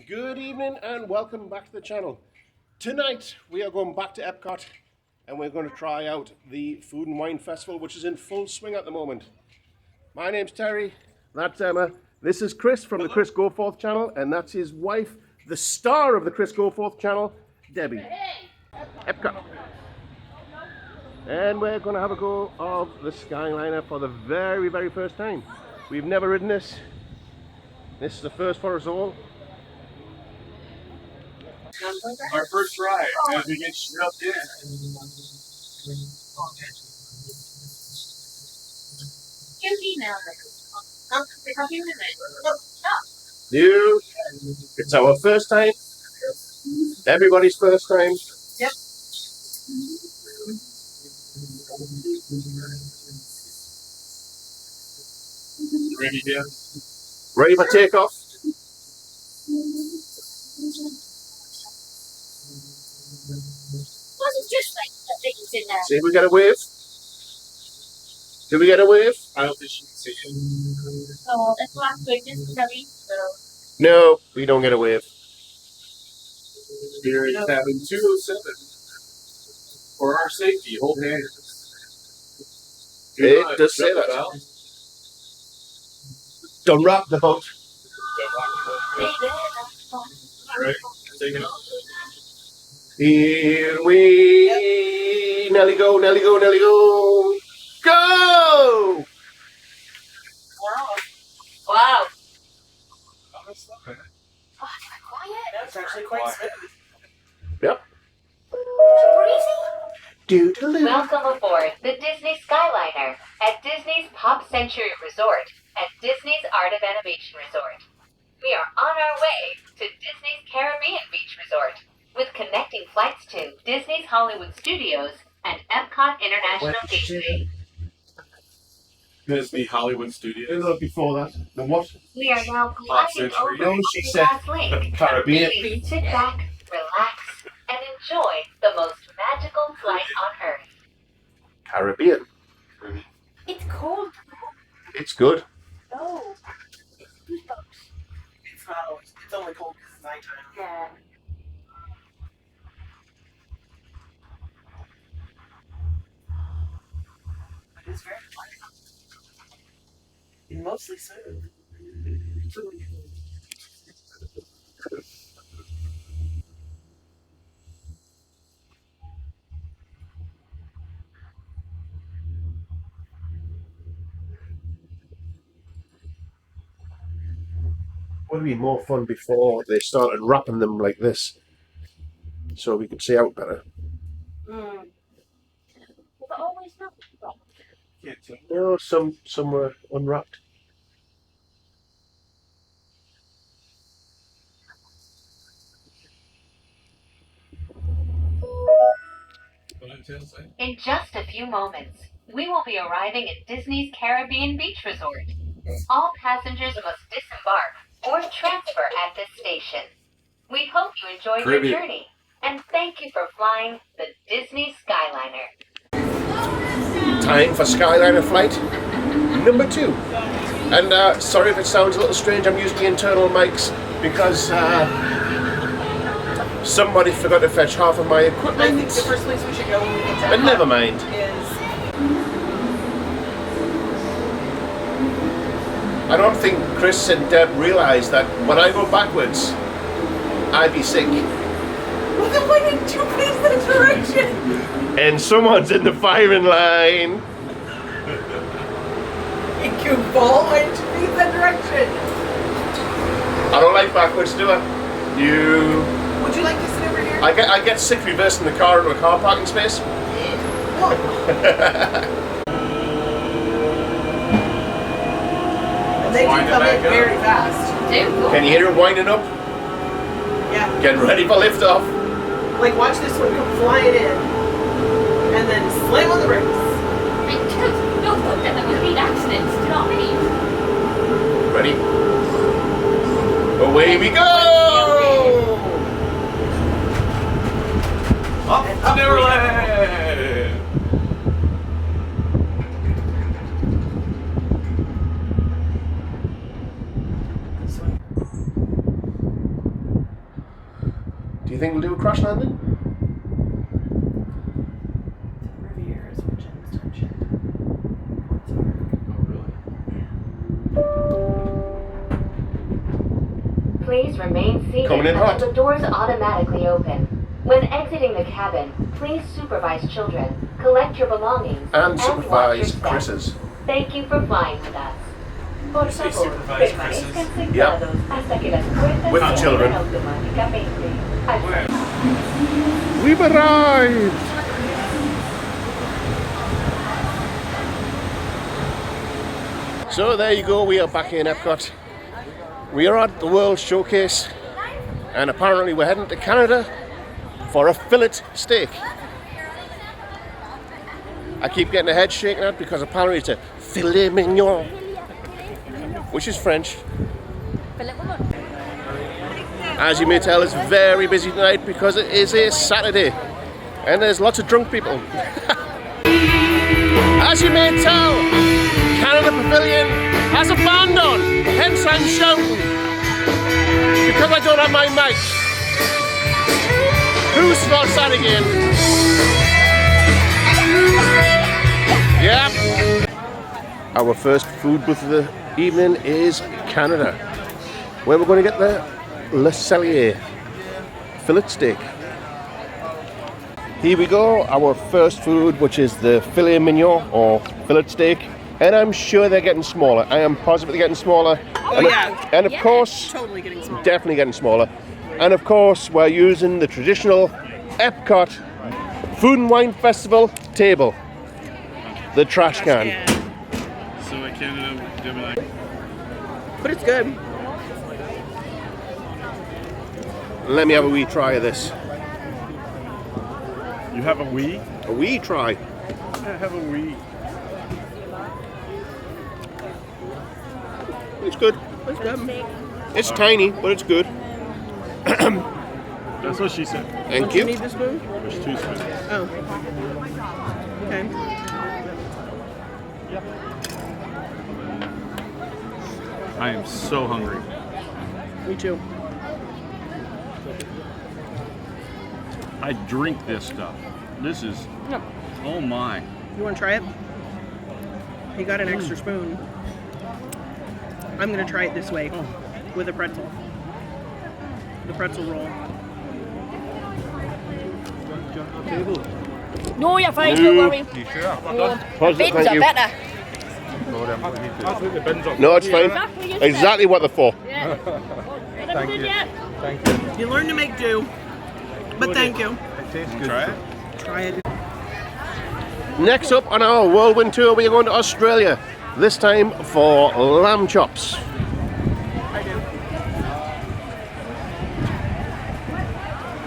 Good evening and welcome back to the channel. Tonight we are going back to Epcot and we're going to try out the Food and Wine Festival, which is in full swing at the moment. My name's Terry, that's Emma, this is Chris from the Chris Goforth channel, and that's his wife, the star of the Chris Goforth channel, Debbie. Epcot. And we're going to have a go of the Skyliner for the very, very first time. We've never ridden this. This is the first for us all. Our first ride as we get shoved in. New. It's our first time. Everybody's first time. Yep. Ready, Deb? Ready for takeoff? Wasn't just like the things in there. See if we get a wave. Did we get a wave? I don't think she can see it. So that's last witness coming. So No, we don't get a wave. Here is cabin 207. For our safety, hold hands. It does say that. Don't rock the boat. Alright, take it off. Here we Nelly go, Nelly go, Nelly go. Go! wow. Oh, that's not bad. Oh, quiet. That's actually quite smooth. Yep. Breezy. Doodaloo. Welcome aboard the Disney Skyliner at Disney's Pop Century Resort and Disney's Art of Animation Resort. We are on our way to Disney's Caribbean Beach Resort with connecting flights to Disney's Hollywood Studios and Epcot International Gateway. Disney Hollywood Studios. Look before that. The what? We are now gliding Century. over No, she the said glass lake. Caribbean. Please sit back, relax, and enjoy the most magical flight on Earth. Caribbean. It's cold. It's good. No. It's not always. It's only cold because it's nighttime. Yeah. But it's very quiet. And mostly smooth. Would have been more fun before they started wrapping them like this, so we could see out better. Mm. But always not. Can't tell. No, some were unwrapped. What did Tail say? In just a few moments, we will be arriving at Disney's Caribbean Beach Resort. All passengers must disembark or transfer at this station. We hope you enjoyed your Caribbean. journey, and thank you for flying the Disney Skyliner. Time for Skyliner flight number 2. And sorry if it sounds a little strange, I'm using the internal mics because somebody forgot to fetch half of my I think equipment. the first place we should go when we get to But never mind. is I don't think Chris and Deb realise that when I go backwards, I'd be sick. well, then why didn't you face that direction? And someone's in the firing line. You goofball, why didn't you face that direction? I don't like backwards, do I? You. Would you like to sit over here? I get sick reversing the car into a car parking space. And they Wind do it come in back up. very fast. Can you hear it winding up? Yeah. Getting ready for liftoff. Like, watch this one come flying in. And then slam on the brakes. No, then there would be accidents. Do you know what I mean? Ready? Away we go! Up And to up we go. Neverland! Do you think we'll do a crash landing? Rivieras, which ends touch. Please remain seated Coming in hot. until the doors automatically open. When exiting the cabin, please supervise children, collect your belongings, And watch supervise your steps. Chris's. Thank you for flying with us. Por favor, supervise permanezcan Chris's? sentados hasta que las puertas With the se children. abran automáticamente. We've arrived! So there you go, we are back in Epcot. We are at the World Showcase, and apparently we're heading to Canada for a fillet steak. I keep getting a head shaken at because apparently it's a filet mignon, which is French. As you may tell, it's very busy tonight because it is a Saturday and there's lots of drunk people. As you may tell, Canada Pavilion has a band on, hence I'm shouting. Because I don't have my mic. Who starts that again? Yeah. Our first food booth of the evening is Canada, where we're going to get the Le Cellier fillet steak. Here we go, our first food, which is the filet mignon or fillet steak, and I'm sure they're getting smaller. I am positive they're getting smaller. Oh, and yeah. And of course, Totally getting smaller. definitely getting smaller. And of course, we're using the traditional Epcot Food and Wine Festival table, the trash can. So I can't But it's good. Let me have a wee try of this. You have a Wii? A wee try. I have a Wii. It's good. It's good. It's tiny, but it's good. That's what she said. Thank You you. need the spoon? There's 2 spoons. Oh. Okay. I am so hungry. Me too. I drink this stuff. This is, No. oh my. You want to try it? He got an extra spoon. I'm going to try it this way with a pretzel. The pretzel roll. No, you're fine, don't worry. You sure? Positive, Bins thank are you. better. No, it's fine. Exactly, you Exactly what they're for. Yeah. Thank you. Yet. Thank you. You learn to make do, but thank you. It tastes good. Try it? Try it. Next up on our whirlwind tour, we are going to Australia. This time for lamb chops. I do.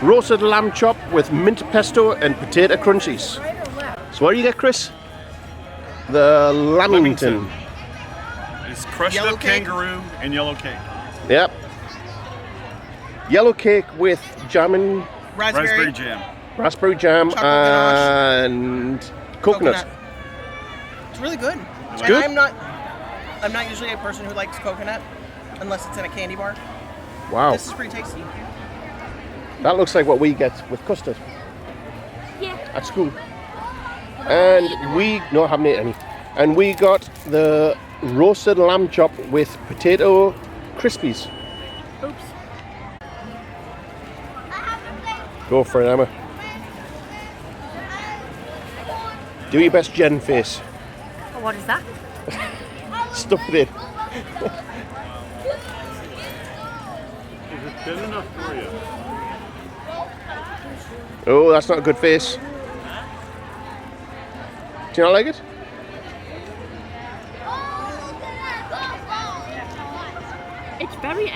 Roasted lamb chop with mint pesto and potato crunchies. So what do you get, Chris? The Lamington. It's crushed Yellow up cake? kangaroo and yellow cake. Yep. Yellow cake with jam and Raspberry jam. raspberry jam Chocolate ganache. and coconut. It's really good. It's And good? I'm not usually a person who likes coconut unless it's in a candy bar. Wow. This is pretty tasty. That looks like what we get with custard Yeah. at school. And we no, I haven't ate any. And we got the roasted lamb chop with potato crispies. Oops. Go for it, Emma. Do your best Jen face. What is that? Stuff it in. Is it good enough for you? Oh, that's not a good face. Do you not like it? It's very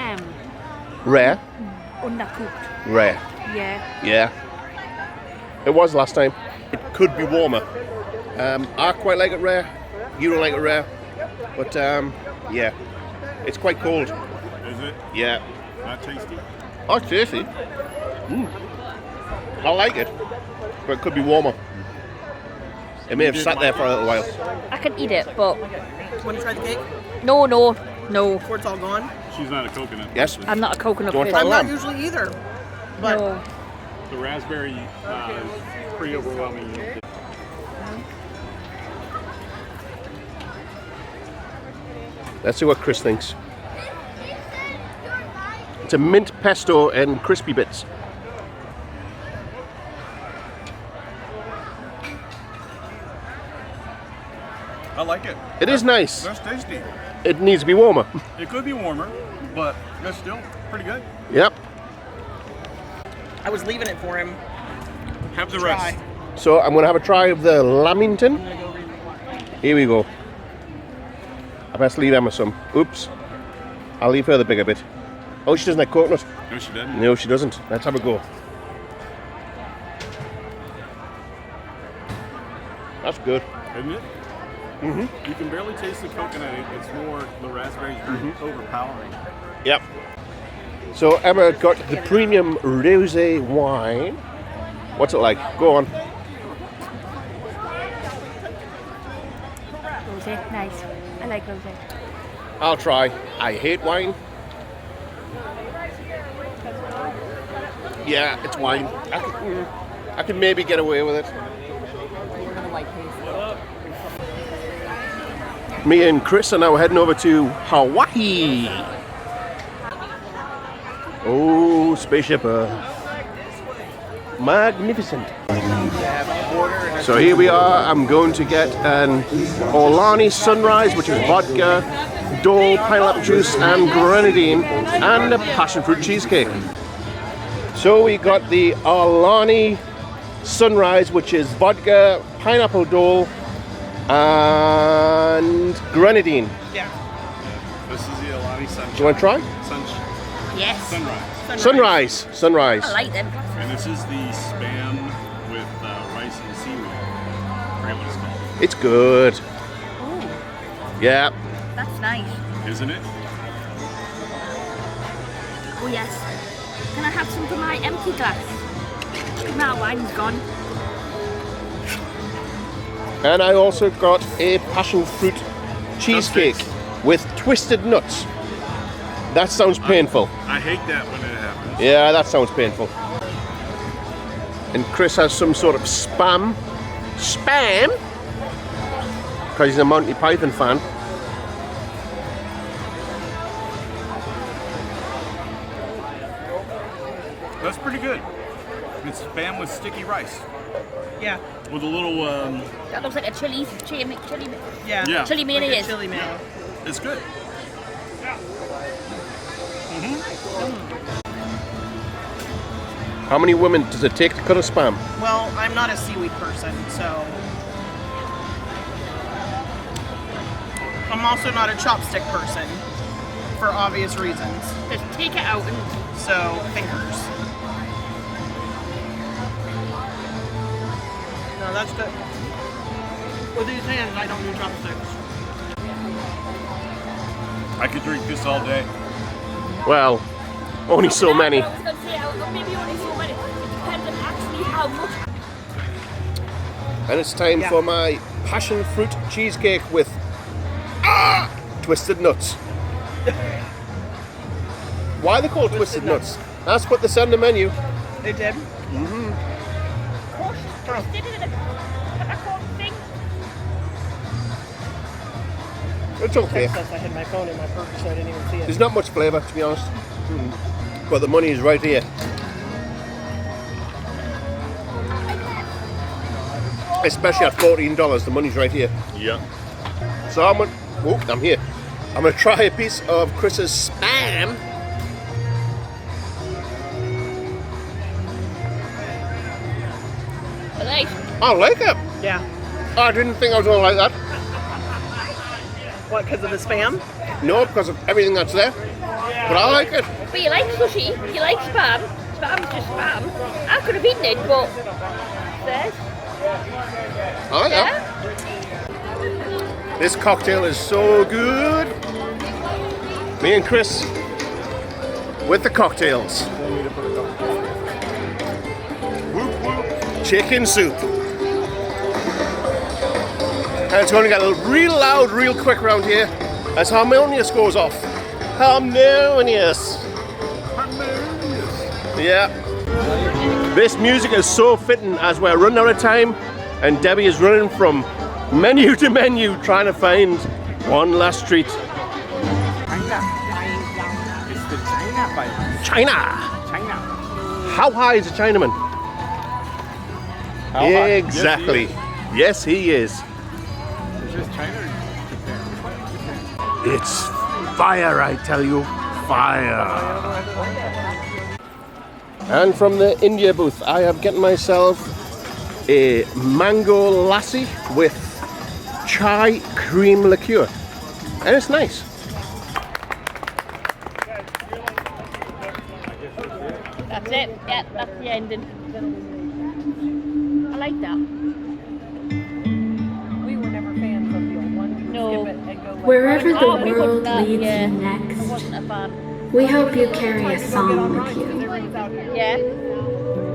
Rare. undercooked. Rare. Yeah. Yeah. It was last time. It could be warmer. I quite like it rare. You don't like it rare. But yeah. It's quite cold. Is it? Yeah. Not tasty? Oh, it's tasty. I like it. But it could be warmer. It may have sat there for a little while. I can eat it, but Want to try the cake no. before it's all gone? She's not a coconut. Yes. I'm not a coconut Do you want person. to try I'm lamb? not usually either. But No. The raspberry is pretty overwhelming. Let's see what Chris thinks. It's a mint pesto and crispy bits. I like it. It is nice. That's tasty. It needs to be warmer. It could be warmer, but that's still pretty good. Yep. I was leaving it for him. Have the Try. rest. So I'm going to have a try of the Lamington. Here we go. I best leave Emma some. Oops. I'll leave her the bigger bit. Oh, she doesn't like coconut. No, she didn't. No, she doesn't. Let's have a go. That's good. Isn't it? Mm-hmm. You can barely taste the coconut. It's more the raspberries very overpowering. Yep. So Emma got the premium rosé wine. What's it like? Go on. Rosé, nice. I like rosé. I'll try. I hate wine. Yeah, it's wine. I can maybe get away with it. Me and Chris are now heading over to Hawaii. Oh, spaceship Earth. Magnificent. So here we are. I'm going to get an Aulani Sunrise, which is vodka, Dole pineapple juice and grenadine, and a passion fruit cheesecake. So we got the Aulani Sunrise, which is vodka, pineapple Dole, and grenadine. Yeah. This is the Alani Sunshine. Do you want to try? Yes. Sunrise. Sunrise. Sunrise. I like them. And this is the Spam with rice and seaweed. I forget what it's called. It's good. Ooh, Yeah. that's nice. Isn't it? Oh yes. Can I have some for my empty glass? My wine's gone. And I also got a passion fruit cheesecake with twisted nuts. That sounds painful. I hate that when it happens. Yeah, that sounds painful. And Chris has some sort of spam. Spam? Because he's a Monty Python fan. That's pretty good. It's Spam with sticky rice. Yeah. With a little, That looks like a chili Yeah. Yeah. chili Like a mayonnaise. chili mayo. it's good. How many women does it take to cut a spam? Well, I'm not a seaweed person, so. I'm also not a chopstick person, for obvious reasons. Just take it out and So, fingers. No, that's good. With these hands, I don't do chopsticks. I could drink this all day. Well, only so many. I was going to say, maybe only so many. It depends on actually how much. And it's time Yeah. for my passion fruit cheesecake with twisted nuts. Why are they called twisted nuts? That's what they said on the menu. They did? Did it in a corn thing? It's okay. Since I had my phone in my purse, so I didn't even see it. There's not much flavour, to be honest. But the money is right here. Especially at $14, the money's right here. Yeah. So I'm here. I'm gonna try a piece of Chris's spam. I like it. Yeah. I didn't think I was gonna like that. What, because of the spam? No, because of everything that's there. But I like it. But you like sushi, you like spam. Spam's just spam. I could have eaten it, but there's. I like Yeah? that. This cocktail is so good. Me and Chris with the cocktails. Chicken soup. And it's going to get real loud real quick around here as Harmonious goes off. Harmonious. Yeah. This music is so fitting as we're running out of time and Debbie is running from menu to menu trying to find one last treat. China. It's the China bite. China! China. How high is a Chinaman? How high? Exactly. Yes, he is. Is this China or Japan? It's fire, I tell you. Fire. And from the India booth, I have gotten myself a mango lassi with chai cream liqueur. And it's nice. That's it. Yeah, that's the ending. I like that. We were never fans of the old one. No. Skip it and go like, Wherever the we world wouldn't have- leads yeah, you it next, wasn't a fan. we hope you carry a song with you Yeah.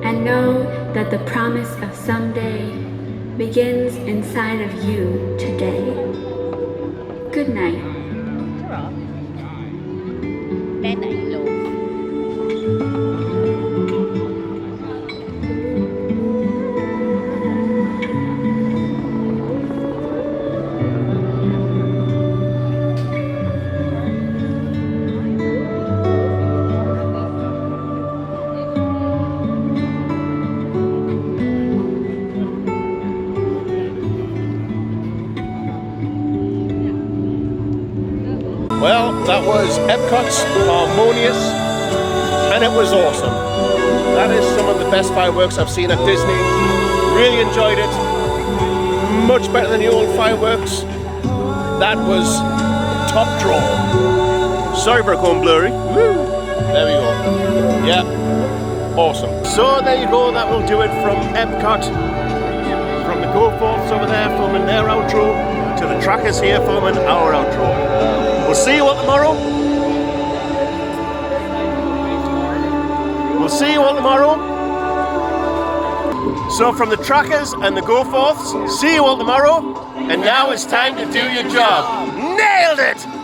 and know that the promise of someday begins inside of you today. Good night. Then I love. Well, that was Epcot's Harmonious, and it was awesome. That is some of the best fireworks I've seen at Disney. Really enjoyed it. Much better than the old fireworks. That was top draw. Sorry for going blurry. Woo. There we go. Yeah, awesome. So there you go, that will do it from Epcot. From the go-forths over there filming their outro to the trackers here filming our outro. We'll see you all tomorrow. We'll see you all tomorrow. So from the trackers and the go-forths, see you all tomorrow. And now it's time to do your job. Nailed it!